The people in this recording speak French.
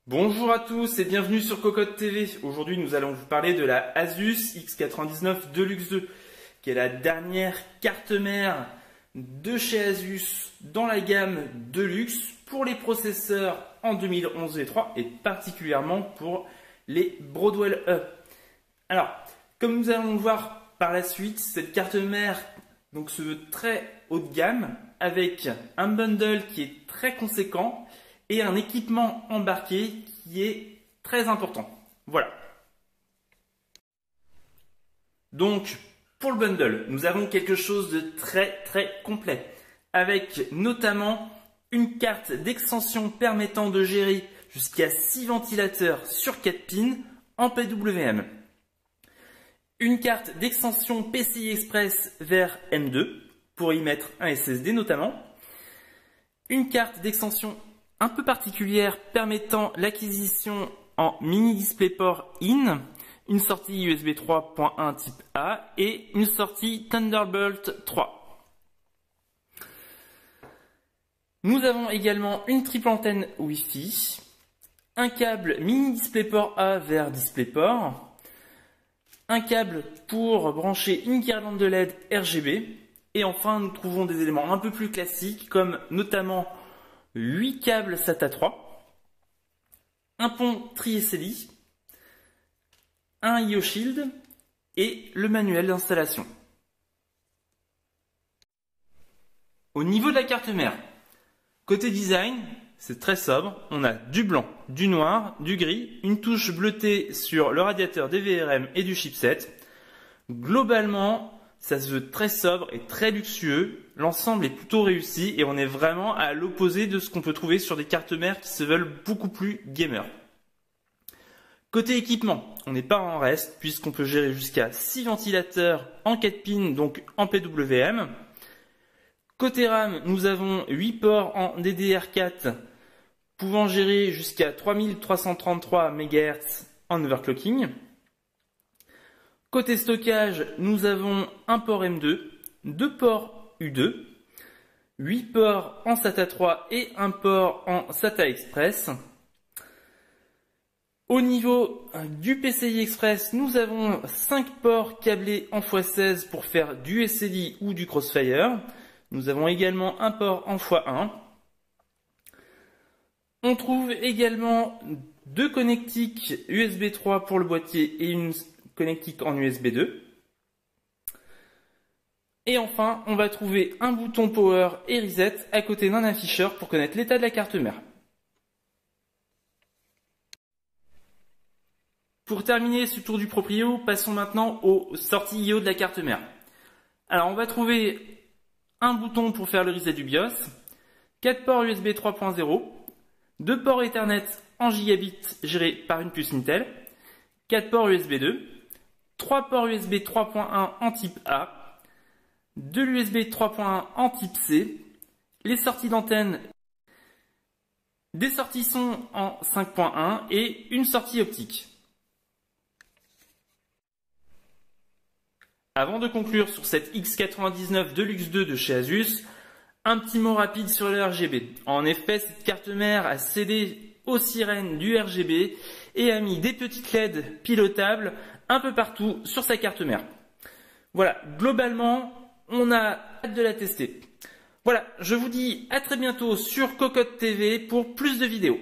Bonjour à tous et bienvenue sur Cocotte TV. Aujourd'hui, nous allons vous parler de la Asus X99 Deluxe 2, qui est la dernière carte mère de chez Asus dans la gamme Deluxe pour les processeurs en 2011 V3 et particulièrement pour les Broadwell E. Alors, comme nous allons le voir par la suite, cette carte mère donc se veut très haut de gamme avec un bundle qui est très conséquent et un équipement embarqué qui est très important. Voilà. Donc, pour le bundle, nous avons quelque chose de très complet, avec notamment une carte d'extension permettant de gérer jusqu'à 6 ventilateurs sur 4 pins en PWM. Une carte d'extension PCI Express vers M2 pour y mettre un SSD notamment. Une carte d'extension un peu particulière permettant l'acquisition en mini DisplayPort in, une sortie USB 3.1 type A et une sortie Thunderbolt 3. Nous avons également une triple antenne Wi-Fi, un câble mini DisplayPort A vers DisplayPort, un câble pour brancher une guirlande de LED RGB et enfin nous trouvons des éléments un peu plus classiques comme notamment 8 câbles SATA 3, un pont Tri-SLI, un IO Shield et le manuel d'installation. Au niveau de la carte mère, côté design, c'est très sobre. On a du blanc, du noir, du gris, une touche bleutée sur le radiateur des VRM et du chipset. Globalement, ça se veut très sobre et très luxueux. L'ensemble est plutôt réussi et on est vraiment à l'opposé de ce qu'on peut trouver sur des cartes mères qui se veulent beaucoup plus gamer. Côté équipement, on n'est pas en reste puisqu'on peut gérer jusqu'à 6 ventilateurs en 4 pins, donc en PWM. Côté RAM, nous avons 8 ports en DDR4 pouvant gérer jusqu'à 3333 MHz en overclocking. Côté stockage, nous avons un port M2, 2 ports U2, 8 ports en SATA 3 et un port en SATA Express. Au niveau du PCI Express, nous avons 5 ports câblés en x16 pour faire du SLI ou du Crossfire. Nous avons également un port en x1. On trouve également 2 connectiques USB 3 pour le boîtier et une connectique en USB 2. Et enfin, on va trouver un bouton Power et Reset à côté d'un afficheur pour connaître l'état de la carte mère. Pour terminer ce tour du proprio, passons maintenant aux sorties IO de la carte mère. Alors, on va trouver un bouton pour faire le reset du BIOS, 4 ports USB 3.0, 2 ports Ethernet en gigabit gérés par une puce Intel, 4 ports USB 2, 3 ports USB 3.1 en type A, 2 USB 3.1 en type C, les sorties d'antenne, des sorties son en 5.1 et une sortie optique. Avant de conclure sur cette X99 Deluxe 2 de chez Asus, un petit mot rapide sur le RGB. En effet, cette carte mère a cédé aux sirènes du RGB et a mis des petites LED pilotables un peu partout sur sa carte mère. Voilà, globalement, on a hâte de la tester. Voilà, je vous dis à très bientôt sur Cocotte TV pour plus de vidéos.